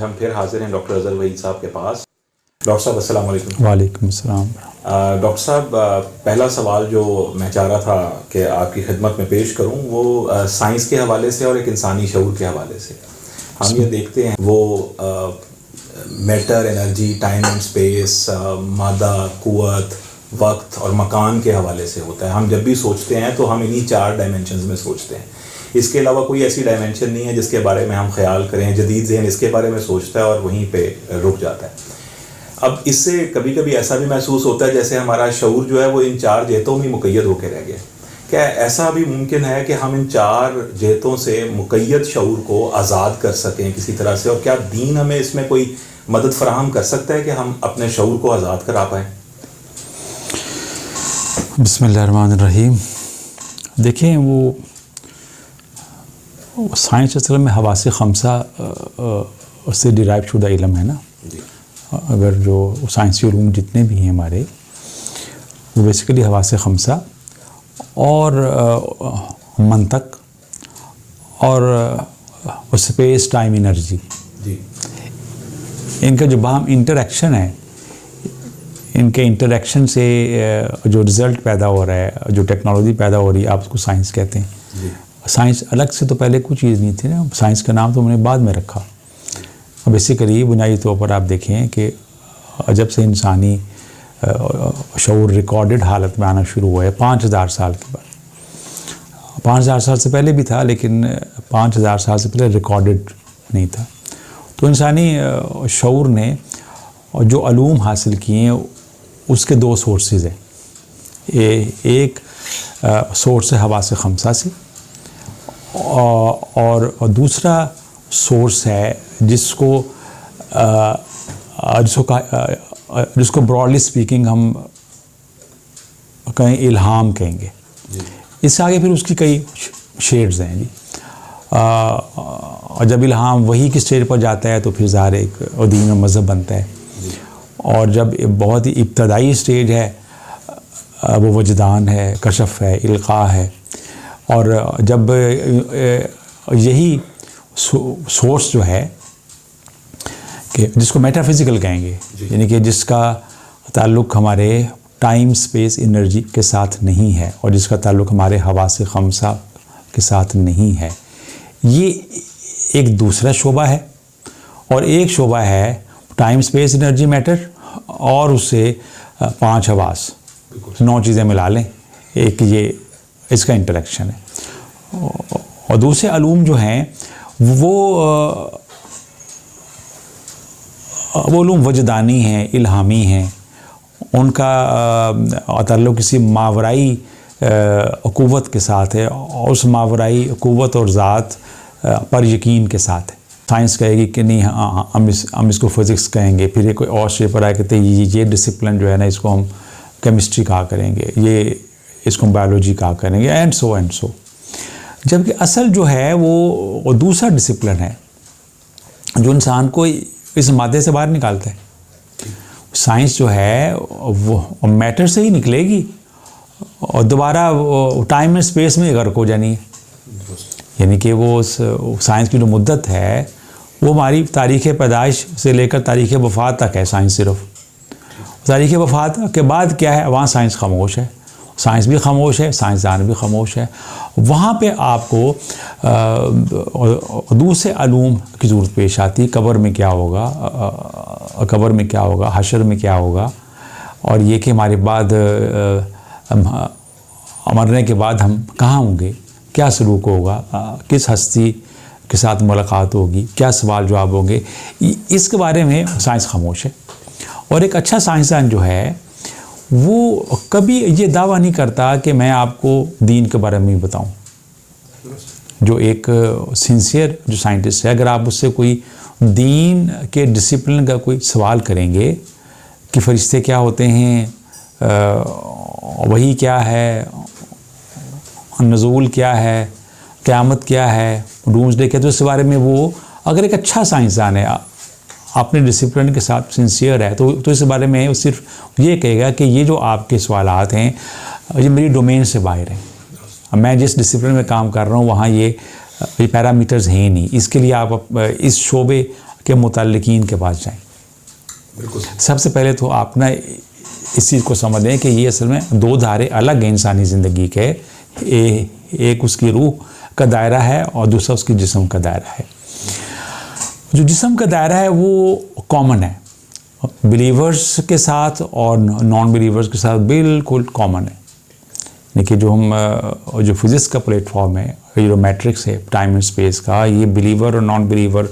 ہم پھر حاضر ہیں ڈاکٹر اظہر وحید صاحب کے پاس. ڈاکٹر صاحب السلام علیکم. وعلیکم السلام. ڈاکٹر صاحب پہلا سوال جو میں چاہ رہا تھا کہ آپ کی خدمت میں پیش کروں وہ سائنس کے حوالے سے اور ایک انسانی شعور کے حوالے سے. ہم یہ دیکھتے ہیں وہ matter, energy, time and space, مادہ، قوت، وقت اور مکان کے حوالے سے ہوتا ہے. ہم جب بھی سوچتے ہیں تو ہم انہی 4 ڈائمینشنز میں سوچتے ہیں. اس کے علاوہ کوئی ایسی ڈائمینشن نہیں ہے جس کے بارے میں ہم خیال کریں. جدید ذہن اس کے بارے میں سوچتا ہے اور وہیں پہ رک جاتا ہے. اب اس سے کبھی کبھی ایسا بھی محسوس ہوتا ہے جیسے ہمارا شعور جو ہے وہ ان 4 جہتوں میں مقید ہو کے رہ گیا. کیا ایسا بھی ممکن ہے کہ ہم ان 4 جہتوں سے مقید شعور کو آزاد کر سکیں کسی طرح سے؟ اور کیا دین ہمیں اس میں کوئی مدد فراہم کر سکتا ہے کہ ہم اپنے شعور کو آزاد کرا پائیں؟ بسم اللہ الرحمن الرحیم. دیکھیں وہ سائنس اصل میں حواس خمسہ سے ڈیرائیو شدہ علم ہے نا. اگر جو سائنسی علوم جتنے بھی ہیں ہمارے وہ بیسیکلی حواس خمسہ اور منطق اور اسپیس ٹائم انرجی، ان کا جو باہم انٹریکشن ہے، ان کے انٹریکشن سے جو رزلٹ پیدا ہو رہا ہے، جو ٹیکنالوجی پیدا ہو رہی ہے، آپ اس کو سائنس کہتے ہیں. سائنس الگ سے تو پہلے کوئی چیز نہیں تھی نا. سائنس کا نام تو ہم نے بعد میں رکھا. بیسیکلی بنیادی طور پر آپ دیکھیں کہ جب سے انسانی شعور ریکارڈڈ حالت میں آنا شروع ہوا ہے 5000 سال کے بعد. 5000 سال سے پہلے بھی تھا لیکن 5000 سال سے پہلے ریکارڈڈ نہیں تھا. تو انسانی شعور نے جو علوم حاصل کیے ہیں اس کے 2 سورسز ہیں. ایک سورس ہے حواس خمسہ سے اور دوسرا سورس ہے جس کو براڈلی اسپیکنگ ہم کہیں الہام کہیں گے. اس سے آگے پھر اس کی کئی شیڈز ہیں جی. اور جب الہام وہی کی اسٹیج پر جاتا ہے تو پھر ظاہر ایک دین و مذہب بنتا ہے. اور جب بہت ہی ابتدائی اسٹیج ہے وہ وجدان ہے، کشف ہے، القاء ہے. اور جب یہی سورس جو ہے کہ جس کو میٹا فزیکل کہیں گے، یعنی کہ جس کا تعلق ہمارے ٹائم، اسپیس، انرجی کے ساتھ نہیں ہے اور جس کا تعلق ہمارے حواس خمسہ کے ساتھ نہیں ہے، یہ ایک دوسرا شعبہ ہے. اور ایک شعبہ ہے ٹائم، اسپیس، انرجی، میٹر اور اس سے 5 حواس، 9 چیزیں ملا لیں، ایک یہ اس کا انٹریکشن ہے. اور دوسرے علوم جو ہیں وہ علوم وجدانی ہیں، الہامی ہیں. ان کا تعلق کسی ماورائی قوت کے ساتھ ہے اور اس ماورائی قوت اور ذات پر یقین کے ساتھ ہے. سائنس کہے گی کہ نہیں ہم اس کو فزکس کہیں گے، پھر یہ کوئی اور شے پر آئے کہتے ہیں یہ ڈسپلن جو ہے نا اس کو ہم کیمسٹری کہا کریں گے، یہ اس کو بایولوجی کہا کریں گے، اینڈ سو. جبکہ اصل جو ہے وہ دوسرا ڈسپلن ہے جو انسان کو اس مادے سے باہر نکالتا ہے. سائنس جو ہے وہ میٹر سے ہی نکلے گی اور دوبارہ ٹائم اینڈ اسپیس میں غرق ہو جانی ہے. یعنی کہ وہ سائنس کی جو مدت ہے وہ ہماری تاریخ پیدائش سے لے کر تاریخ وفات تک ہے. سائنس صرف تاریخ وفات کے بعد کیا ہے، وہاں سائنس خاموش ہے. سائنس بھی خاموش ہے، سائنسدان بھی خاموش ہے. وہاں پہ آپ کو دوسرے علوم کی ضرورت پیش آتی ہے. قبر میں کیا ہوگا، حشر میں کیا ہوگا، اور یہ کہ ہمارے بعد مرنے کے بعد ہم کہاں ہوں گے، کیا سلوک ہوگا، کس ہستی کے ساتھ ملاقات ہوگی، کیا سوال جواب ہوں گے. اس کے بارے میں سائنس خاموش ہے. اور ایک اچھا سائنسدان جو ہے وہ کبھی یہ دعویٰ نہیں کرتا کہ میں آپ کو دین کے بارے میں بتاؤں. جو ایک سنسیئر جو سائنٹسٹ ہے، اگر آپ اس سے کوئی دین کے ڈسپلن کا کوئی سوال کریں گے کہ فرشتے کیا ہوتے ہیں، وحی کیا ہے، نزول کیا ہے، قیامت کیا ہے، ڈومز ڈے کیا، تو اس بارے میں وہ اگر ایک اچھا سائنسدان ہے، اپنے ڈسپلن کے ساتھ سنسیئر ہے، تو اس بارے میں صرف یہ کہے گا کہ یہ جو آپ کے سوالات ہیں یہ میری ڈومین سے باہر ہیں. میں جس ڈسپلن میں کام کر رہا ہوں وہاں یہ پیرامیٹرز ہیں نہیں. اس کے لیے آپ اس شعبے کے متعلقین کے پاس جائیں. بالکل. سب سے پہلے تو آپ نا اس چیز کو سمجھ لیں کہ یہ اصل میں دو دھارے الگ ہیں انسانی زندگی کے. ایک اس کی روح کا دائرہ ہے اور دوسرا اس کی جسم کا دائرہ ہے. جو جسم کا دائرہ ہے وہ کامن ہے, بلیورز کے ساتھ اور نان بلیورز کے ساتھ بالکل کامن ہے. دیکھیے جو ہم جو فزکس کا پلیٹ فارم ہے, یہ جو میٹرکس ہے ٹائم اینڈ اسپیس کا, یہ بلیور اور نان بلیور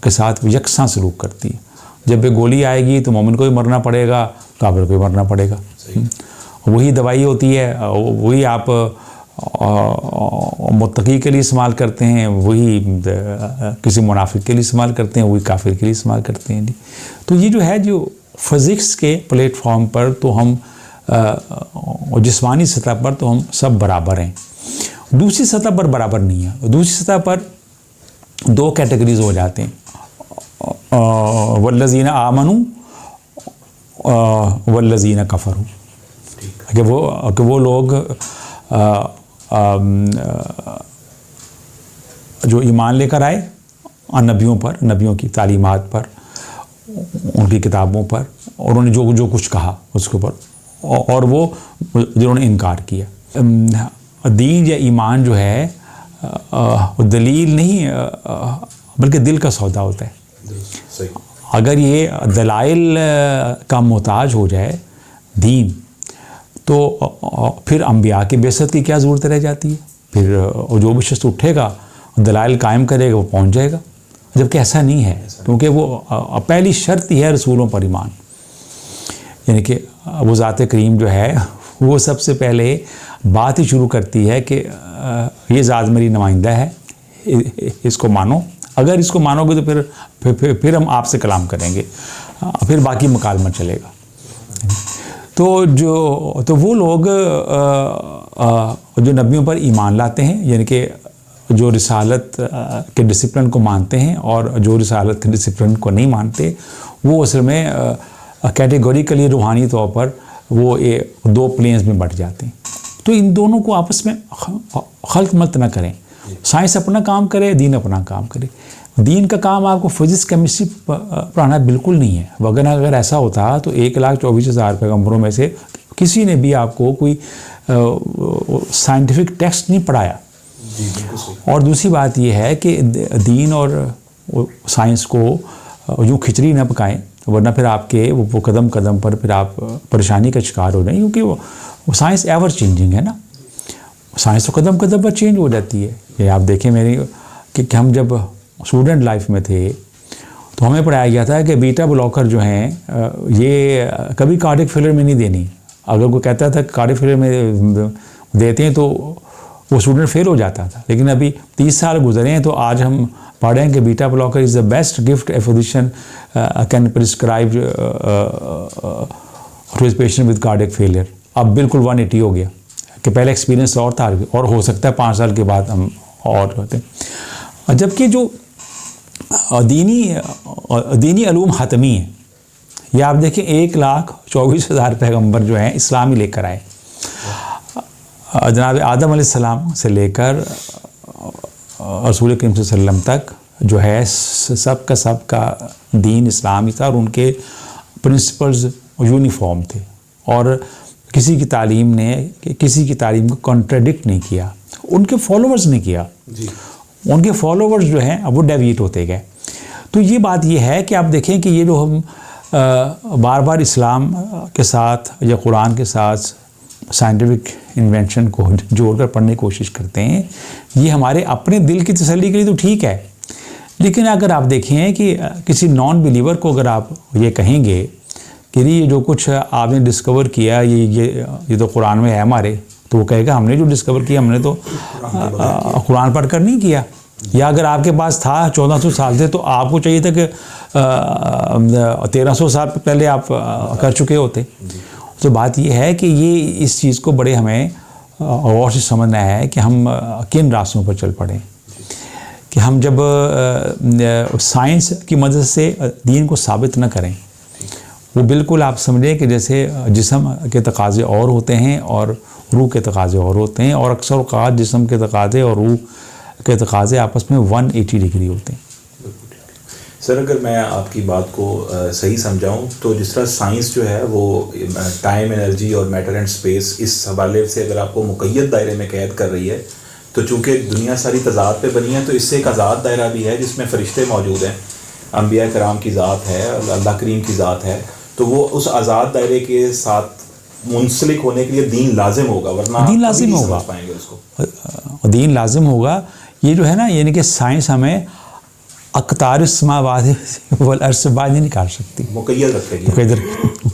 کے ساتھ یکساں سلوک کرتی ہے. جب یہ گولی آئے گی تو مومن کو بھی مرنا پڑے گا, کافر کو بھی مرنا پڑے گا. وہی دوائی ہوتی ہے, وہی آپ متقی کے لیے استعمال کرتے ہیں, وہی کسی منافق کے لیے استعمال کرتے ہیں, وہی کافر کے لیے استعمال کرتے ہیں. تو یہ جو ہے جو فزکس کے پلیٹ فارم پر تو ہم جسمانی سطح پر تو ہم سب برابر ہیں. دوسری سطح پر برابر نہیں ہے. دوسری سطح پر دو کیٹیگریز ہو جاتے ہیں, والذین آمنوا والذین کفروا, کہ وہ لوگ جو ایمان لے کر آئے نبیوں پر, نبیوں کی تعلیمات پر, ان کی کتابوں پر, اور انہوں نے جو کچھ کہا اس کے اوپر, اور وہ جنہوں نے انکار کیا. دین یا ایمان جو ہے دلیل نہیں بلکہ دل کا سودا ہوتا ہے. اگر یہ دلائل کا محتاج ہو جائے دین تو پھر انبیاء کی بعثت کی کیا ضرورت رہ جاتی ہے. پھر جو بھی شخص اٹھے گا دلائل قائم کرے گا وہ پہنچ جائے گا. جبکہ ایسا نہیں ہے, کیونکہ وہ پہلی شرط ہی ہے رسولوں پر ایمان. یعنی کہ وہ ذات کریم جو ہے وہ سب سے پہلے بات ہی شروع کرتی ہے کہ یہ ذات میری نمائندہ ہے, اس کو مانو. اگر اس کو مانو گے تو پھر ہم آپ سے کلام کریں گے, پھر باقی مکالمہ چلے گا. تو وہ لوگ جو نبیوں پر ایمان لاتے ہیں, یعنی کہ جو رسالت کے ڈسپلن کو مانتے ہیں, اور جو رسالت کے ڈسپلن کو نہیں مانتے, وہ اصل میں کیٹیگوریکلی روحانی طور پر وہ دو پلینز میں بٹ جاتے ہیں. تو ان دونوں کو آپس میں خلط ملط نہ کریں. سائنس اپنا کام کرے, دین اپنا کام کرے. دین کا کام آپ کو فزکس کیمسٹری پڑھانا بالکل نہیں ہے, وگرنہ اگر ایسا ہوتا تو 1,24,000 پیغمبروں میں سے کسی نے بھی آپ کو کوئی سائنٹیفک ٹیکسٹ نہیں پڑھایا. اور دوسری بات یہ ہے کہ دین اور سائنس کو یوں کھچڑی نہ پکائیں, ورنہ پھر آپ کے وہ قدم قدم پر پھر آپ پریشانی کا شکار ہو جائیں. کیونکہ وہ سائنس ایور چینجنگ ہے نا, سائنس تو قدم قدم پر چینج ہو جاتی ہے. یہ آپ دیکھیں میری کہ ہم جب اسٹوڈنٹ لائف میں تھے تو ہمیں پڑھایا گیا تھا کہ بیٹا بلاکر جو ہیں یہ کبھی کارڈک فیلر میں نہیں دینی. اگر کوئی کہتا تھا کہ کارڈک فیلر میں دیتے ہیں تو وہ اسٹوڈنٹ فیل ہو جاتا تھا. لیکن ابھی 30 سال گزرے ہیں تو آج ہم پڑھ رہے ہیں کہ beta blocker is the best gift a physician can prescribe to his patient with cardiac failure. اب بالکل 180 ہو گیا کہ پہلے ایکسپیرینس اور تھا, اور ہو سکتا ہے 5 سال کے بعد ہم اور ہوتے ہیں. جبکہ جو دینی علوم حتمی ہیں, یہ آپ دیکھیں 1,24,000 پیغمبر جو ہیں اسلام ہی لے کر آئے. جناب آدم علیہ السلام سے لے کر رسول کریم صلی اللہ علیہ وسلم تک جو ہے سب کا دین اسلامی تھا, اور ان کے پرنسپلز یونیفارم تھے, اور کسی کی تعلیم نے کسی کی تعلیم کو کنٹراڈکٹ نہیں کیا. ان کے فالوورز نے کیا, ان کے فالوورز جو ہیں وہ ڈیویٹ ہوتے گئے. تو یہ بات یہ ہے کہ آپ دیکھیں کہ یہ جو ہم بار بار اسلام کے ساتھ یا قرآن کے ساتھ سائنٹیفک انوینشن کو جوڑ کر پڑھنے کی کوشش کرتے ہیں, یہ ہمارے اپنے دل کی تسلی کے لیے تو ٹھیک ہے. لیکن اگر آپ دیکھیں کہ کسی نان بلیور کو اگر آپ یہ کہیں گے کہ یہ جو کچھ آپ نے ڈسکور کیا یہ تو قرآن میں ہے ہمارے, تو وہ کہے گا ہم نے جو ڈسکور کیا ہم نے تو قرآن پڑھ کر نہیں کیا. یا اگر آپ کے پاس تھا 1400 سال سے, تو آپ کو چاہیے تھا کہ 1300 سال پہلے آپ کر چکے ہوتے. تو بات یہ ہے کہ یہ اس چیز کو بڑے ہمیں غور سے سمجھنا ہے کہ ہم کن راستوں پر چل پڑیں. کہ ہم جب سائنس کی مدد سے دین کو ثابت نہ کریں, وہ بالکل آپ سمجھیں کہ جیسے جسم کے تقاضے اور ہوتے ہیں اور روح کے تقاضے اور ہوتے ہیں, اور اکثر اوقات جسم کے تقاضے اور روح کے تقاضے آپس میں 180 ڈگری ہوتے ہیں. سر اگر میں آپ کی بات کو صحیح سمجھاؤں تو جس طرح سائنس جو ہے وہ ٹائم، انرجی اور میٹر اینڈ اسپیس اس حوالے سے اگر آپ کو مقید دائرے میں قید کر رہی ہے، تو چونکہ دنیا ساری تضاد پہ بنی ہے تو اس سے ایک آزاد دائرہ بھی ہے جس میں فرشتے موجود ہیں، انبیاء کرام کی ذات ہے، اللہ کریم کی ذات ہے، تو وہ اس آزاد دائرے کے ساتھ منسلک ہونے کے لیے دین لازم ہوگا، ورنہ دین لازم کبھی نہیں ہوگا، سمجھ پائیں گے اس کو۔ دین لازم ہوگا۔ یہ جو ہے نا، یعنی کہ سائنس ہمیں اقطار السماوات والارض سے باہر نہیں نکال سکتی، مقید رکھے گی۔